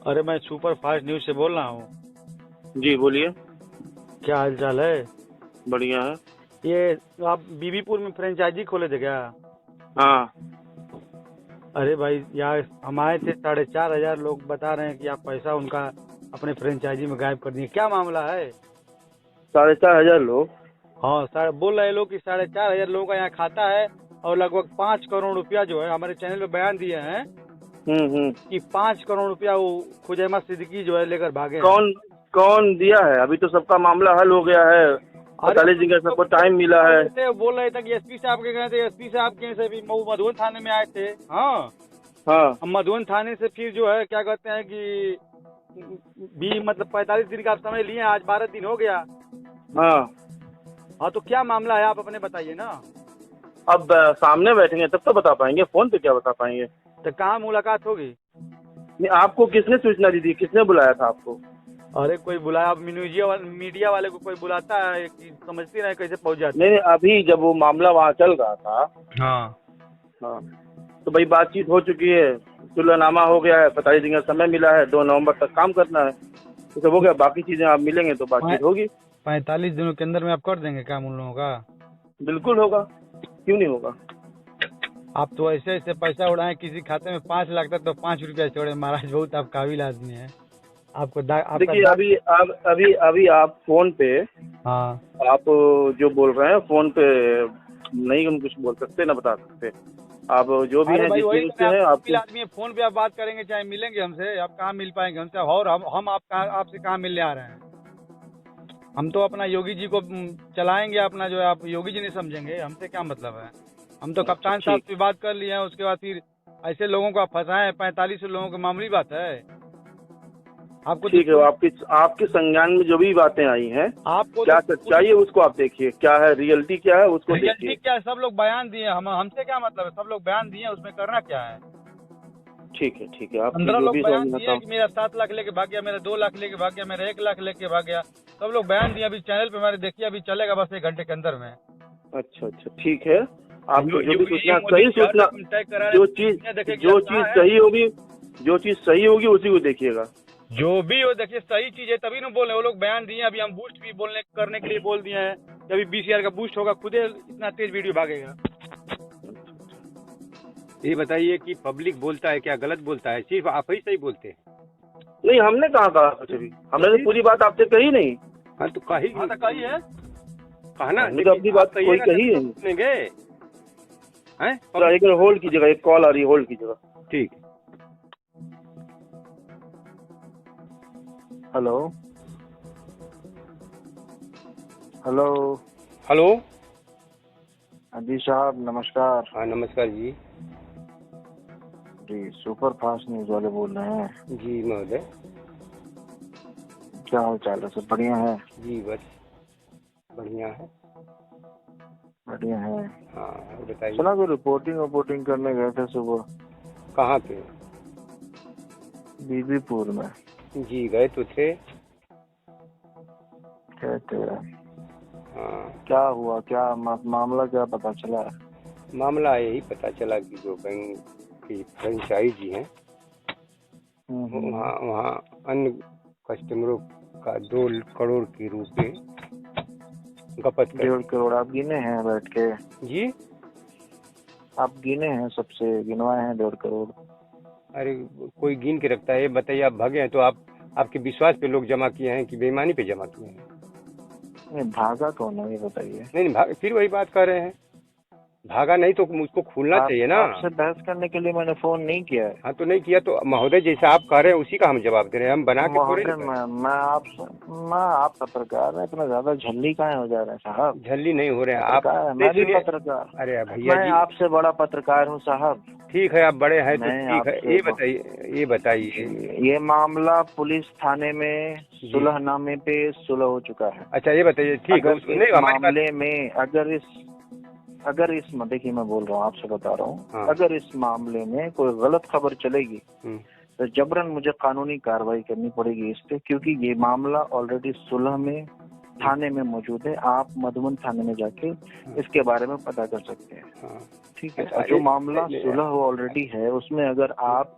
अरे मैं super fast news से बोल रहा हूँ। जी बोलिए। क्या हाल चाल है? बढ़िया है। ये आप बीबीपुर में फ्रेंचाइजी खोले थे क्या? हाँ। अरे भाई यार, हम आए थे, 4,500 लोग बता रहे हैं कि आप पैसा उनका अपने फ्रेंचाइजी में गायब कर दिए। क्या मामला है? 4,500 लोग? हाँ, बोल रहे लोग कि 4,500 लोगों का यहाँ खाता है और लगभग 5 करोड़ रुपया जो है, हमारे चैनल में बयान दिए हैं हम्म। कि 5 करोड़ रुपया वो खुजैमा सिद्दीकी जो है लेकर भागे हैं। कौन कौन दिया है? अभी तो सबका मामला हल हो गया है। अरे 45 दिन का सबको टाइम मिला है। बोल रहे थे कि एसपी साहब के गए थे, एसपी साहब के से भी मधुबन थाने में आए थे। हाँ, हाँ। हम मधुबन थाने से फिर जो है क्या कहते हैं कि भी मतलब 45 दिन का आप समय लिए, आज 12 दिन हो गया। हाँ। हाँ, तो क्या मामला है आप अपने बताइए ना। अब सामने बैठेंगे तब तो बता पाएंगे, फोन पे क्या बता पाएंगे। तो कहाँ मुलाकात होगी? नहीं, आपको किसने सूचना दी थी? किसने बुलाया था आपको? अरे कोई बुलाया, मीडिया वाले को कोई बुलाता है कि समझती नहीं कैसे पहुंच जाते। नहीं, अभी जब वो मामला वहाँ चल रहा था। हाँ हाँ, तो भाई बातचीत हो चुकी है, सुलहनामा हो गया है, 45 दिन का समय मिला है, 2 नवंबर तक काम करना है। तो हो गया, बाकी चीजें आप मिलेंगे तो बातचीत होगी। 45 दिनों के अंदर में आप कर देंगे काम उन लोगों का? बिल्कुल होगा, क्यों नहीं होगा। आप तो ऐसे ऐसे पैसा उड़ाए, किसी खाते में 5 लाख तक तो 5 रुपया छोड़े। महाराज बहुत आप काबिल आदमी है। आपको देखिए, अभी आप फोन पे, हाँ, आप जो बोल रहे हैं फोन पे नहीं हम कुछ बोल सकते ना बता सकते। आप जो भी अरे हैं भाई जिस वही न्यूज तो से मैं हैं आपको काबिल आपको। आदमी है। फोन पे आप बात करेंगे चाहे मिलेंगे हमसे, आप कहाँ मिल पाएंगे हमसे? और हम आपसे कहाँ मिलने आ रहे हैं? हम तो अपना योगी जी को चलाएंगे अपना, जो है आप योगी जी नहीं समझेंगे, हमसे क्या मतलब है। हम तो अच्छा, कप्तान साहब ठीक। से बात कर लिए हैं, उसके बाद फिर ऐसे लोगों को आप फंसाए, 45 लोगों की मामूली बात है। आपको तो ठीक है, वो आपके संज्ञान में जो भी बातें आई हैं, आपको क्या तो सच्चाई है उसको आप देखिए, क्या है रियलिटी, क्या है उसको रियलिटी देखिए। क्या है? सब लोग बयान दिए, हम हमसे क्या मतलब है? सब लोग बयान दिए, उसमें करना क्या है? ठीक है, ठीक है, आपकी 15 जो लोग भी समझ बयान में दिए आता हैं हो। कि मेरा 7 लाख लेके भाग गया, मेरा 2 लाख लेके भाग गया, मेरा 1 लाख लेके भाग गया। सब लोग बयान दिए, अभी चैनल पे हमारे देखिए, अभी चलेगा बस 1 घंटे के अंदर में। अच्छा अच्छा, ठीक है। आपको जो भी सूचना, मोदी सही जी हर सूचना, रकम तय करा रहे जो हैं, चीज दुनिया देखेगी जो आप चीज कहाँ है। सही होगी, जो चीज सही होगी उसी को देखिएगा। जो भी हो, देखिए सही चीज है तभी ना बोल रहे। वो लोग बयान दिए, अभी हम बूस्ट भी बोलने करने के लिए बोल दिए हैं कि अभी 20,000 का बूस्ट होगा, खुदे इतना तेज वीडियो भागेगा। ये बताइए कि पब्लिक बोलता है क्या गलत बोलता है? सिर्फ आप ही सही बोलते हैं। नहीं, हमने कहाँ कहा कुछ अभी, हमने तो पूरी बात आपसे कही नहीं। हाँ तो कही, हाँ तो कही है, कहना हमने तो अपनी बात कोई कही है। सुनेंगे हैं? एक मिनट होल्ड कीजिएगा, एक कॉल आ रही है, होल्ड कीजिएगा। ठीक। Hello hello. हेलो। जी साहब, नमस्कार। हाँ नमस्कार जी। जी, सुपर फास्ट न्यूज वाले बोल रहे हैं? जी महोदय। क्या हाल चाल है? सब बढ़िया है? जी बस बढ़िया है। बढ़िया है। हाँ बताइए। सुना कि रिपोर्टिंग करने गए थे सुबह? कहाँ पे? बीबीपुर में। जी गए तो थे। कहते हैं हाँ। क्या हुआ, क्या मामला क्या पता चला? मामला यही पता चला कि जो बैंक की फ्रेंचाइजी जी हैं, वहाँ अन्य कस्टमरों का 2 करोड़ के रुपए गपत कर। 1.5 करोड़ आप गिने हैं बैठ के? जी आप गिने हैं, सबसे गिनवाए हैं 1.5 करोड़? अरे कोई गिन के रखता है? ये बताइए, आप भागे हैं तो आपके विश्वास पे लोग जमा किए हैं कि बेईमानी पे जमा किए हैं? नहीं, भागा कौन है ये बताइए। नहीं भाग, फिर वही बात कर रहे हैं, भागा नहीं तो मुझको खुलना चाहिए ना। आपसे बहस करने के लिए मैंने फोन नहीं किया है। हाँ तो नहीं किया तो महोदय जैसा आप कह रहे हैं उसी का हम जवाब दे रहे हैं, हम बना के थोड़े। मैं आप पत्रकार हैं, इतना ज्यादा झल्ली काहे हो जा रहे हैं साहब? झल्ली नहीं हो रहे हैं आप। मैं भी पत्रकार। अरे भैया मैं जी, आपसे बड़ा पत्रकार हूँ साहब। ठीक है आप बड़े हैं तो ठीक है। ये बताइए ये मामला पुलिस थाने में सुलहनामे पे सुलह हो चुका है। अच्छा ये बताइए, ठीक है। इस मामले में अगर इस देखिए, मैं बोल रहा हूँ, आपसे बता रहा हूँ। हाँ। अगर इस मामले में कोई गलत खबर चलेगी तो जबरन मुझे कानूनी कार्रवाई करनी पड़ेगी इस पे, क्योंकि ये मामला ऑलरेडी सुलह में थाने में मौजूद है। आप मधुबन थाने में जाके इसके बारे में पता कर सकते हैं। ठीक है। और जो मामला सुलह ऑलरेडी है उसमें अगर आप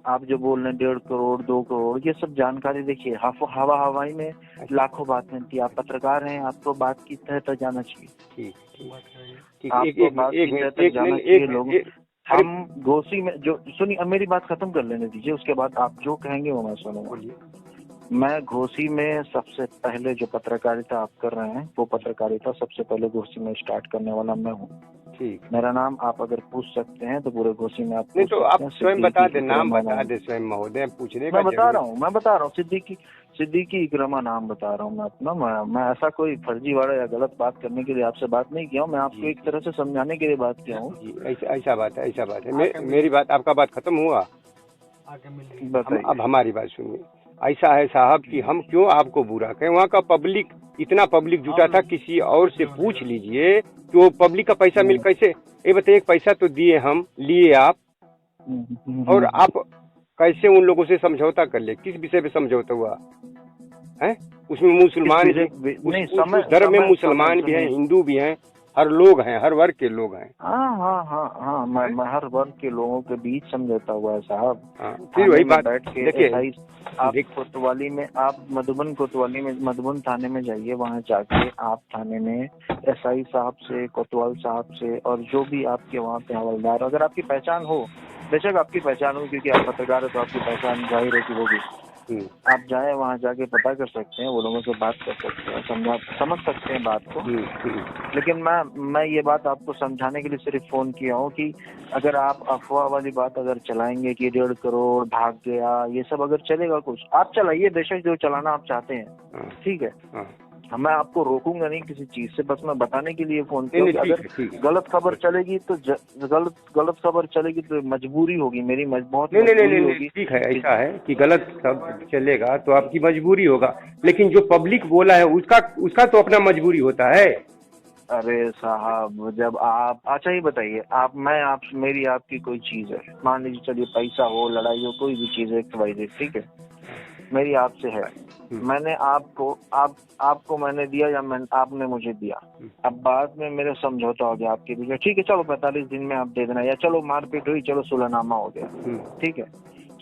आप जो बोल रहे हैं 1.5 करोड़ 2 करोड़, ये सब जानकारी देखिए हवा हवाई में लाखों बात बनती है। आप पत्रकार हैं, आपको बात की तह तक जाना चाहिए। ठीक ठीक आपको बात की तह तक जाना चाहिए। लोग हम घोसी में जो सुनिए, अब मेरी बात खत्म कर लेने दीजिए, उसके बाद आप जो कहेंगे वो मैं सुनूंगा। मैं घोसी में सबसे पहले जो पत्रकारिता आप कर रहे हैं वो पत्रकारिता सबसे पहले घोसी में स्टार्ट करने वाला मैं हूँ। ठीक, मेरा नाम आप अगर पूछ सकते हैं तो पूरे घोसी में आप नहीं तो आप स्वयं बता दे, नाम इकरमा बता दे स्वयं महोदय, पूछने का मैं बता रहा हूँ सिद्दीकी इकरमा नाम बता रहा हूँ मैं अपना। मैं ऐसा कोई फर्जीवाड़ा या गलत बात करने के लिए आपसे बात नहीं किया हूँ, मैं आपको एक तरह से समझाने के लिए बात किया हूँ। ऐसा बात है। मेरी बात, आपका बात खत्म हुआ, अब हमारी बात सुनिए। ऐसा है साहब कि हम क्यों आपको बुरा कहें, वहाँ का पब्लिक, इतना पब्लिक जुटा था, किसी और से पूछ लीजिए कि वो पब्लिक का पैसा मिल कैसे, ये बताइए, पैसा तो दिए हम, लिए आप, और आप कैसे उन लोगों से समझौता कर ले, किस विषय पे समझौता हुआ है? उसमें मुसलमान भी, उस धर्म में मुसलमान भी हैं, हिंदू भी हैं, हर लोग हैं, हर वर्ग के लोग हैं। हाँ, मैं हर वर्ग के लोगों के बीच समझौता हुआ है साहब। फिर वही बात देखिए, आप कोतवाली में, आप मधुबन कोतवाली में, मधुबन थाने में जाइए, वहाँ जाके आप थाने में एसआई साहब से, कोतवाल साहब से, और जो भी आपके वहाँ पे हवलदार, अगर आपकी पहचान हो, बेशक आपकी पहचान हो क्योंकि आप पत्रकार है तो आपकी पहचान जाहिर है कि होगी, आप जाए वहाँ जाके पता कर सकते हैं, वो लोगों से बात कर सकते हैं, समझ सकते हैं बात को। लेकिन मैं ये बात आपको समझाने के लिए सिर्फ फोन किया हूँ कि अगर आप अफवाह वाली बात अगर चलाएंगे कि 1.5 करोड़ भाग गया, ये सब अगर चलेगा, कुछ आप चलाइए, बेशक जो चलाना आप चाहते हैं, ठीक है, मैं आपको रोकूंगा नहीं किसी चीज से, बस मैं बताने के लिए फोन किया। अगर गलत खबर चलेगी तो गलत खबर चलेगी तो मजबूरी होगी मेरी, बहुत मजबूरी होगी। ठीक है, ऐसा है कि गलत खबर चलेगा तो आपकी मजबूरी होगा, लेकिन जो पब्लिक बोला है उसका तो अपना मजबूरी होता है। अरे साहब, जब आप, अच्छा ये बताइए, मेरी आपकी कोई चीज है, मान लीजिए, चलिए पैसा हो, लड़ाई हो, कोई भी चीज है, ठीक है, मेरी आपसे है, मैंने आपको मैंने दिया या आपने मुझे दिया, अब बाद में मेरे समझौता हो गया आपके बीच, ठीक है, चलो 45 दिन में आप दे देना, या चलो मारपीट हुई, चलो सुलहनामा हो गया, ठीक है।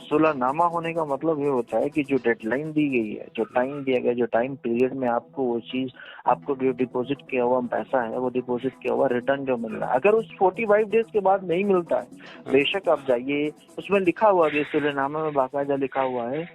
सुलहनामा होने का मतलब ये होता है कि जो डेडलाइन दी गई है, जो टाइम दिया गया, जो टाइम पीरियड में आपको वो चीज, आपको जो डिपॉजिट किया हुआ पैसा है, वो डिपॉजिट किया हुआ रिटर्न जो मिल रहा है, अगर उस 45 डेज के बाद नहीं मिलता है, बेशक आप जाइए, उसमें लिखा हुआ है, सुलहनामा में बाकायदा लिखा हुआ है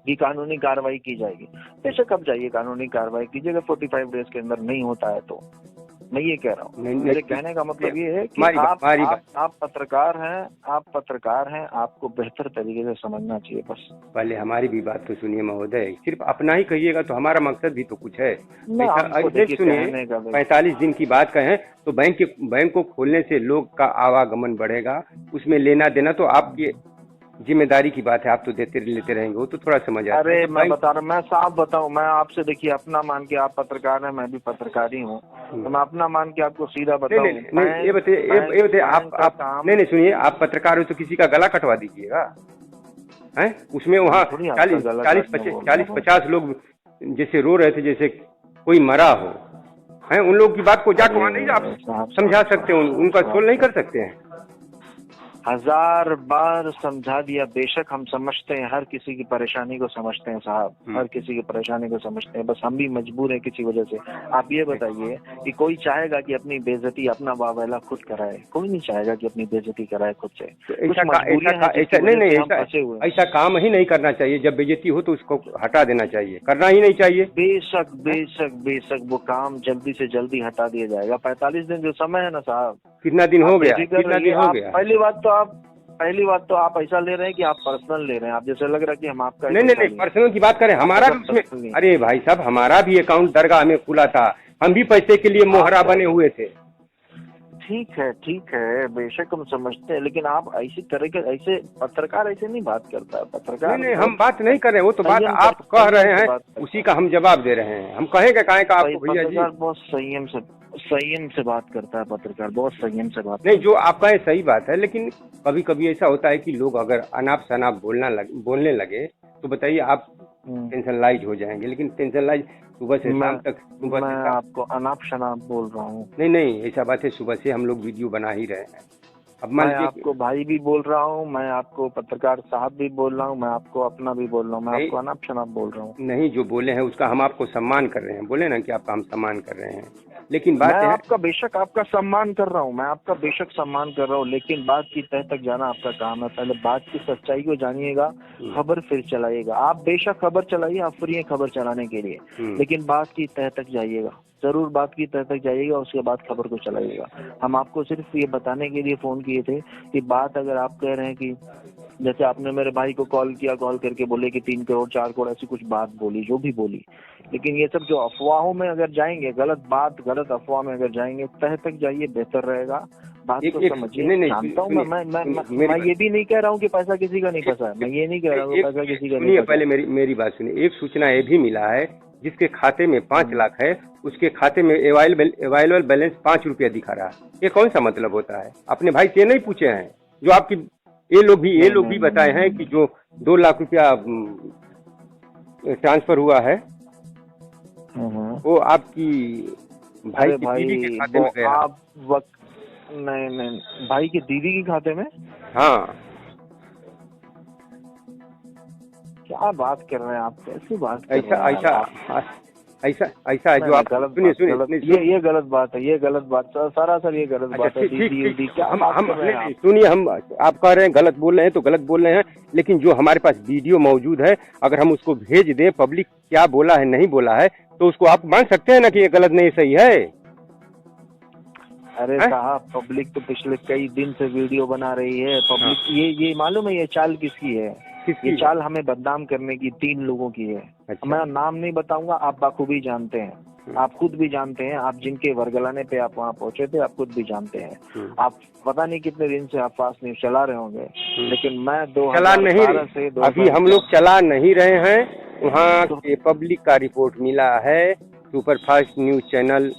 कि कानूनी कार्रवाई की जाएगी, बेशक आप जाइए, कानूनी कार्रवाई कीजिएगा, 45 डेज के अंदर नहीं होता है तो। मैं ये कह रहा हूँ, मेरे कहने का मतलब ये है कि आप पत्रकार हैं, आपको बेहतर तरीके से समझना चाहिए। बस पहले हमारी भी बात तो सुनिए महोदय, सिर्फ अपना ही कहिएगा तो हमारा मकसद भी तो कुछ है। सुनिए, 45 दिन की बात कहें तो बैंक को खोलने से लोग का आवागमन बढ़ेगा, उसमें लेना देना तो आपकी जिम्मेदारी की बात है, आप तो देते लेते रहेंगे, वो तो थोड़ा समझ आता है। अरे मैं बता रहा हूँ, मैं साफ बताऊँ, मैं आपसे, देखिए, अपना मान के, आप पत्रकार हैं, मैं भी पत्रकारी हूँ, तो मैं अपना मान के आपको सीधा बताऊँ। ये बताइए आप नहीं सुनिए, आप पत्रकार हो तो किसी का गला कटवा दीजिएगा, हैं? उसमें वहाँ 40-50 लोग जैसे रो रहे थे, जैसे कोई मरा हो, हैं? उन लोगों की बात को जाकर वहाँ नहीं आप समझा सकते, उनका सोल्व नहीं कर सकते हैं। 1000 बार समझा दिया, बेशक हम समझते हैं, हर किसी की परेशानी को समझते हैं साहब, हर किसी की परेशानी को समझते हैं, बस हम भी मजबूर हैं किसी वजह से। आप ये बताइए कि कोई चाहेगा कि अपनी बेइज्जती, अपना वावेला खुद कराए? कोई नहीं चाहेगा कि अपनी बेइज्जती कराए खुद से। ऐसा काम ही नहीं करना चाहिए, जब बेइज्जती हो तो उसको हटा देना चाहिए, करना ही नहीं चाहिए। बेशक वो काम जल्दी से जल्दी हटा दिया जाएगा। 45 दिन जो समय है ना साहब, कितना दिन हो गया? पहली बात तो आप ऐसा ले रहे हैं कि आप पर्सनल ले रहे हैं, आप जैसे लग रहा है कि हम आपका नहीं पर्सनल की बात करें, हमारा भी उसमें, अरे भाई साहब, हमारा भी अकाउंट दरगाह में खुला था, हम भी पैसे के लिए मोहरा बने हुए थे। ठीक है, बेशक हम समझते हैं, लेकिन आप ऐसी तरह के, ऐसे पत्रकार ऐसे नहीं बात करता है। पत्रकार नहीं, हम बात नहीं कर रहे हैं, वो तो बात आप कह रहे हैं, उसी का हम जवाब दे रहे हैं। हम कहेंगे काहे का आपको भैया जी, बहुत संयम से बात करता है पत्रकार, बहुत संयम से बात। नहीं, जो आप कहे सही बात है, लेकिन कभी कभी ऐसा होता है कि लोग अगर अनाप शनाप बोलने लगे तो बताइए, आप टेंशन लाइज हो जाएंगे, लेकिन टेंशन लाइज सुबह से शाम तक, मैं आपको अनाप शनाप बोल रहा हूँ? नहीं, ऐसा बात है, सुबह से हम लोग वीडियो बना ही रहे हैं, अब मान मैं लीजिए आपको भाई भी बोल रहा हूँ, मैं आपको पत्रकार साहब भी बोल रहा हूँ, मैं आपको अपना भी बोल रहा हूँ, मैं नहीं। आपको अनाप शनाप बोल रहा हूँ। नहीं, जो बोले हैं उसका हम आपको सम्मान कर रहे हैं, बोले ना कि आपका हम सम्मान कर रहे हैं, लेकिन बात मैं है आपका बेशक आपका सम्मान कर रहा हूँ, मैं आपका बेशक सम्मान कर रहा हूँ, लेकिन बात की तह तक जाना आपका काम है। पहले बात की सच्चाई को जानिएगा, खबर फिर चलाइएगा। आप बेशक खबर चलाइए, आप फ्री हैं खबर चलाने के लिए, लेकिन बात की तह तक जाइएगा, जरूर बात की तह तक जाइएगा, उसके बाद खबर को चलाइएगा। हम आपको सिर्फ ये बताने के लिए फोन किए थे कि बात अगर आप कह रहे हैं कि जैसे आपने मेरे भाई को कॉल किया, कॉल करके बोले कि 3 करोड़ 4 करोड़ ऐसी कुछ बात बोली, जो भी बोली, लेकिन ये सब जो अफवाहों में अगर जाएंगे, गलत बात गलत अफवाह में अगर जाएंगे, तह तक जाइए, बेहतर रहेगा। बात को समझिए। जानता हूँ मैं ये भी नहीं कह रहा हूँ कि पैसा किसी का नहीं फंसा है, मैं ये नहीं कह रहा हूँ पैसा किसी का नहीं सुनिए, फंसा। पहले मेरी बात सुनिए। एक सूचना ये भी मिला है, जिसके खाते में 5 लाख है, उसके खाते में अवेलेबल बैलेंस 5 रुपया दिखा रहा है। ये कौन सा मतलब होता है? अपने भाई से नहीं पूछे हैं? जो आपकी ये लोग भी बताए हैं कि जो 2 लाख रुपया ट्रांसफर हुआ है वो आपकी भाई की दीदी के खाते में गया। आप नहीं, भाई की दीदी के खाते में? हाँ। क्या बात कर रहे हैं आप? कैसी बात कर रहे हैं आप? ऐसा है जो आप सुनिए, ये गलत बात है, ये गलत बात, सरासर ये गलत बात है। दीदी क्या बात कर रहे हैं आप? सुनिए, हम आप कह रहे हैं गलत बोल रहे हैं तो गलत बोल रहे हैं, लेकिन जो हमारे पास वीडियो मौजूद है, अगर हम उसको भेज दें, पब्लिक क्या बोला है नहीं बोला है, तो उसको आप मान सकते हैं ना कि ये गलत नहीं सही है। अरे साहब, पब्लिक तो पिछले कई दिन से वीडियो बना रही है। पब्लिक ये मालूम है ये चाल किसकी है? ये चाल हमें बदनाम करने की 3 लोगों की है। अच्छा। मैं नाम नहीं बताऊंगा, आप बखूबी जानते हैं, आप खुद भी जानते हैं, आप जिनके वर्गलाने पे आप वहाँ पहुंचे थे, आप खुद भी जानते हैं। आप पता नहीं कितने दिन से आप फास्ट न्यूज चला रहे होंगे, लेकिन मैं 2012 से अभी हम लोग चला नहीं रहे हैं। वहाँ के पब्लिक का रिपोर्ट मिला है, सुपरफास्ट न्यूज चैनल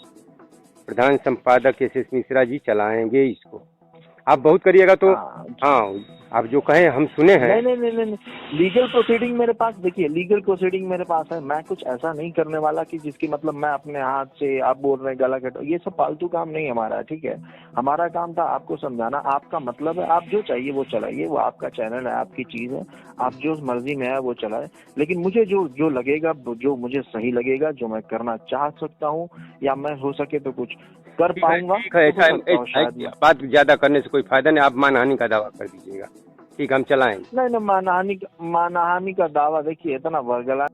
प्रधान संपादक एस मिश्रा जी चलाएंगे इसको। आप बहुत करिएगा तो हाँ, आप जो कहें हम सुने हैं। नहीं, लीगल प्रोसीडिंग मेरे पास, देखिए लीगल प्रोसीडिंग मेरे पास है। मैं कुछ ऐसा नहीं करने वाला कि जिसकी मतलब मैं अपने हाथ से, आप बोल रहे हैं गला कटो, ये सब फालतू काम नहीं हमारा, ठीक है। हमारा काम था आपको समझाना। आपका मतलब है आप जो चाहिए वो चलाइए, वो आपका चैनल है, आपकी चीज है, आप जो मर्जी में है वो चलाए, लेकिन मुझे जो लगेगा, जो मुझे सही लगेगा, जो मैं करना चाह सकता हूँ, या मैं हो सके तो कुछ कर पाऊंगा, बात ज्यादा करने से कोई फायदा नहीं। आप मानहानि का दावा कर दीजिएगा, ठीक, हम चलाएंगे। नहीं, मानहानि का दावा, देखिए इतना वर्गला